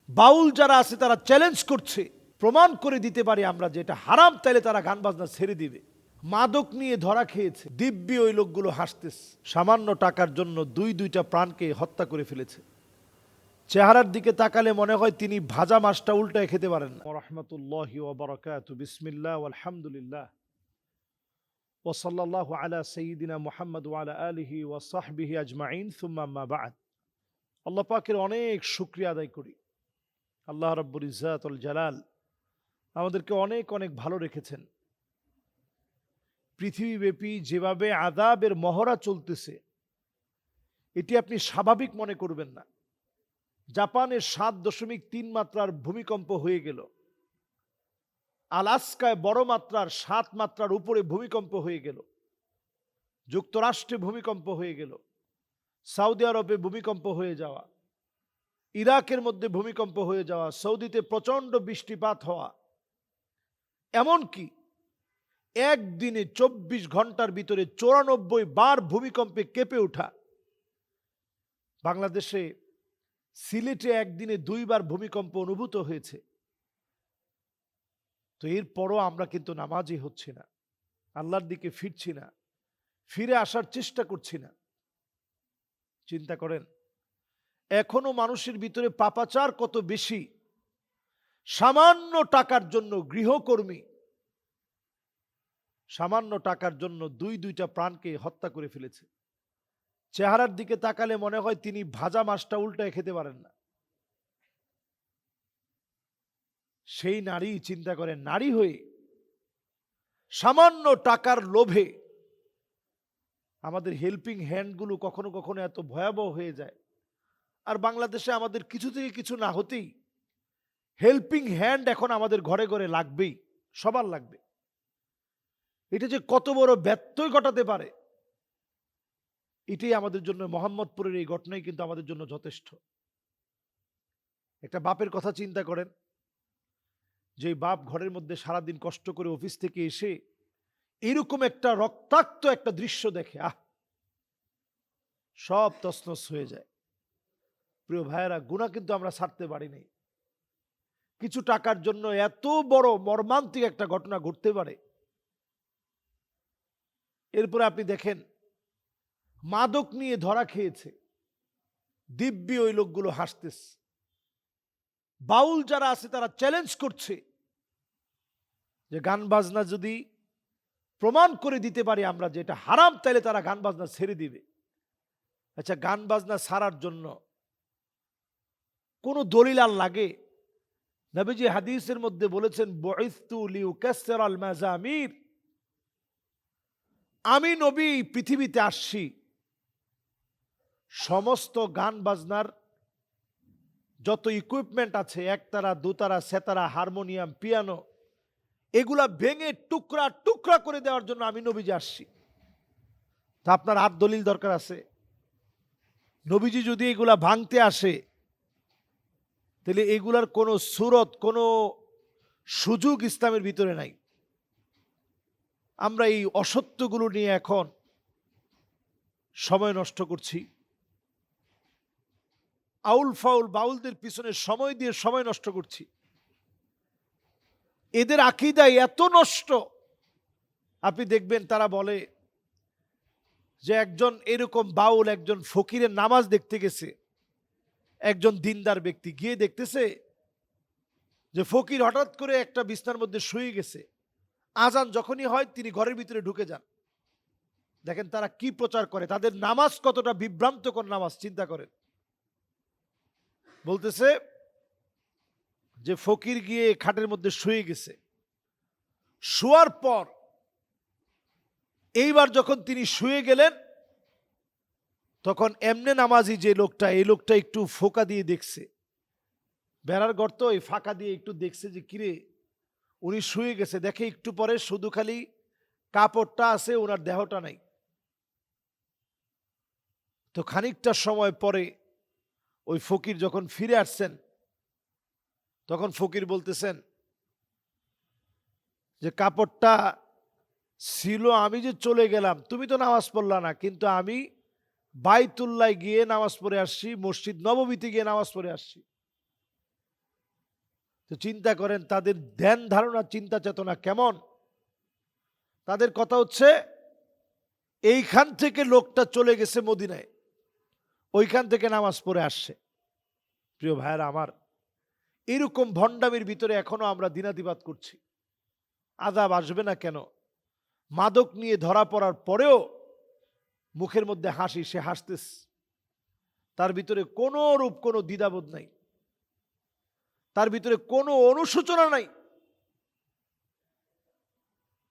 বাউল যারা আছে তারা চ্যালেঞ্জ করছে, প্রমাণ করে দিতে পারি আমরা যে এটা হারাম, তাইলে তারা গান বাজনা ছেড়ে দিবে। মাদক নিয়ে ধরা খেয়েছে, দিব্যি ওই লোকগুলো হাসতেছে। সামান্য টাকার জন্য দুইটা প্রাণকে হত্যা করে ফেলেছে। চেহারার দিকে তাকালে মনে হয় তিনি ভাজা মাছটা উল্টায় খেতে পারেন না। রাহমাতুল্লাহি ওয়া বারাকাতুহু, বিসমিল্লাহ ওয়ালহামদুলিল্লাহ ওয়া সাল্লাল্লাহু আলা সাইয়্যিদিনা মুহাম্মদ ওয়া আলা আলিহি ওয়া সাহবিহি আজমাইন, সুম্মা আম্মা বা'দ। আল্লাহ পাকের অনেক শুকরিয়া আদায় করি। আল্লাহ রাব্বুল ইজ্জাত ওয়াল জালাল আমাদেরকে অনেক অনেক ভালো রেখেছেন। পৃথিবীব্যাপী যেভাবে আযাবের মহড়া চলতেছে, এটি আপনি স্বাভাবিক মনে করবেন না। জাপানে 7.3 মাত্রার ভূমিকম্প হয়ে গেল। আলাস্কায় বড় মাত্রার 7 মাত্রার উপরে ভূমিকম্প হয়ে গেল। যুক্তরাষ্ট্রে ভূমিকম্প হয়ে গেল। সৌদি আরবে ভূমিকম্প হয়ে যাওয়া, ইরাকের মধ্যে ভূমিকম্প হয়ে যাওয়া, সৌদিতে প্রচন্ড বৃষ্টিপাত হওয়া, এমনকি একদিনে 24 ঘন্টার ভিতরে 94 বার ভূমিকম্পে কেঁপে ওঠা। বাংলাদেশে সিলেটে একদিনে 2 বার ভূমিকম্প অনুভূত হয়েছে। তো এরপরও আমরা কিন্তু নামাজি হচ্ছি না, আল্লাহর দিকে ফিরছি না, ফিরে আসার চেষ্টা করছি না। চিন্তা করেন, এখনো মানুষের ভিতরে পাপাচার কত বেশি। সামান্য টাকার জন্য গৃহকর্মী সামান্য টাকার জন্য দুইটা প্রাণকে হত্যা করে ফেলেছে। চেহারার দিকে তাকালে মনে হয় তিনি ভাজা মাছটা উল্টায় খেতে পারেন না। সেই নারী, চিন্তা করেন, নারী হয়ে সামান্য টাকার লোভে আমাদের হেল্পিং হ্যান্ডগুলো কখনো কখনো এত ভয়াবহ হয়ে যায়। আর বাংলাদেশে আমাদের কিছু থেকে কিছু না হতেই হেল্পিং হ্যান্ড এখন আমাদের ঘরে ঘরে লাগবেই, সবার লাগবে। এটা যে কত বড় ব্যত্যয় ঘটাতে পারে, এটাই আমাদের জন্য, মোহাম্মদপুরের এই ঘটনাই কিন্তু আমাদের জন্য যথেষ্ট। একটা বাপের কথা চিন্তা করেন, যে বাপ ঘরের মধ্যে সারাদিন কষ্ট করে অফিস থেকে এসে এরকম একটা রক্তাক্ত একটা দৃশ্য দেখে, সব তছনছ হয়ে যায়। প্রিয় ভাইয়েরা, গুনাহ কিন্তু আমরা ছাড়তে পারি নাই। কিছু টাকার জন্য এত বড় মর্মান্তিক একটা ঘটনা ঘটতে পারে। এরপরে আপনি দেখেন, মাদক নিয়ে ধরা খেয়েছে, দিব্যি ওই লোকগুলো হাসতেছে। বাউল যারা আছে তারা চ্যালেঞ্জ করছে যে গান বাজনা যদি প্রমাণ করে দিতে পারি আমরা যে এটা হারাম, তাইলে তারা গান বাজনা ছেড়ে দিবে। আচ্ছা, গান বাজনা ছাড়ার জন্য কোনো দলিল আর লাগে? নবীজি হাদিসের মধ্যে বলেছেন, বুইসতু লিউকাসসিরাল মাযামির, আমি নবী পৃথিবীতে আসছি সমস্ত গান বাজনার যত ইকুইপমেন্ট আছে, একতারা, দুতারা, সেতারা, হারমোনিয়াম, পিয়ানো, এগুলা ভেঙে টুকরা টুকরা করে দেওয়ার জন্য আমি নবীজি আসছি। তা আপনার আর দলিল দরকার আছে? নবীজি যদি এগুলা ভাঙতে আসে, তাহলে এগুলার কোনো সুরত, কোনো সুযোগ ইসলামের ভিতরে নাই। আমরা এই অসত্যগুলো নিয়ে এখন সময় নষ্ট করছি। আউল ফাউল বাউলদের পিছনে সময় দিয়ে সময় নষ্ট করছি। এদের আকীদা এত নষ্ট, আপনি দেখবেন তারা বলে যে একজন এরকম বাউল একজন ফকিরের নামাজ দেখতে গেছে। একজন দিনদার ব্যক্তি গিয়ে দেখতেছে যে ফকির হঠাৎ করে একটা বিছনার মধ্যে শুয়ে গেছে। আজান যখনই হয় তিনি ঘরের ভিতরে ঢুকে যান। দেখেন তারা কি প্রচার করে, তাদের নামাজ কতটা বিভ্রান্তকর নামাজ, চিন্তা করেন। বলতেছে যে ফকির গিয়ে খাটের মধ্যে শুয়ে গেছে, শোয়ার পর এইবার যখন তিনি শুয়ে গেলেন, তখন এমনে নামাজি যে লোকটা, এই লোকটা একটু ফোঁকা দিয়ে দেখছে, বেড়ার গর্ত, এই ফাঁকা দিয়ে একটু দেখছে যে কিরে উনি শুয়ে গেছে। দেখে একটু পরে শুধু খালি কাপড়টা আছে, ওনার দেহটা নাই। তো খানিকটা সময় পরে ওই ফকির যখন ফিরে আসছেন, তখন ফকির বলতেছেন যে কাপড়টা ছিল, আমি যে চলে গেলাম তুমি তো নামাজ পড়লা না, কিন্তু আমি বাইতুল্লাহ গিয়ে নামাজ পড়ে আসছি, মসজিদ নববীতে গিয়ে নামাজ পড়ে আসছি। তো চিন্তা করেন তাদের ধ্যান ধারণা চিন্তা চেতনা কেমন। তাদের কথা হচ্ছে এইখান থেকে লোকটা চলে গেছে মদিনায়, ওইখান থেকে নামাজ পড়ে আসছে। প্রিয় ভাইয়েরা আমার, এরকম ভণ্ডামির ভিতরে এখনো আমরা দিনাতিপাত করছি। আযাব আসবে না কেন? মাদক নিয়ে ধরা পড়ার পরেও মুখের মধ্যে হাসি, সে হাসতেছে, তার ভিতরে কোনো রূপ কোনো দ্বিধাবোধ নাই, তার ভিতরে কোনো অনুশোচনা নাই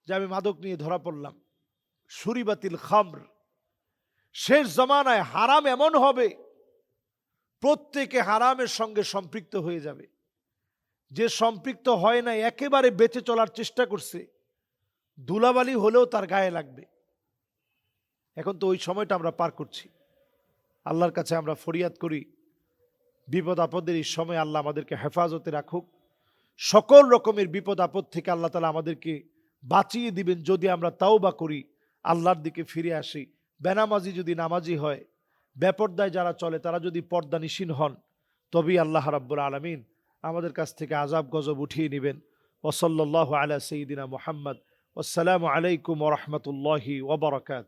যে আমি মাদক নিয়ে ধরা পড়লাম। শুরিবাতিল খামর, শেষ জমানায় হারাম এমন হবে প্রত্যেকে হারামের সঙ্গে সম্পৃক্ত হয়ে যাবে। যে সম্পৃক্ত হয় না একেবারে বেঁচে চলার চেষ্টা করছে, ধুলাবালি হলেও তার গায়ে লাগবে। এখন তো ওই সময়টা আমরা পার করছি। আল্লাহর কাছে আমরা ফরিয়াদ করি, বিপদ আপদের এই সময় আল্লাহ আমাদেরকে হেফাজতে রাখুক। সকল রকমের বিপদ আপদ থেকে আল্লাহ তাআলা আমাদেরকে বাঁচিয়ে দিবেন যদি আমরা তাওবা করি, আল্লাহর দিকে ফিরে আসি। বেনামাজি যদি নামাজি হয়, বেপর্দায় যারা চলে তারা যদি পর্দানিশীন হন, তবেই আল্লাহ রাব্বুল আলামিন আমাদের কাছ থেকে আযাব গজব উঠিয়ে নেবেন। ওয়া সাল্লাল্লাহু আলা সাইয়্যিদিনা মুহাম্মদ। আসসালামু আলাইকুম ওয়া রাহমাতুল্লাহি ওয়া বারাকাতুহু।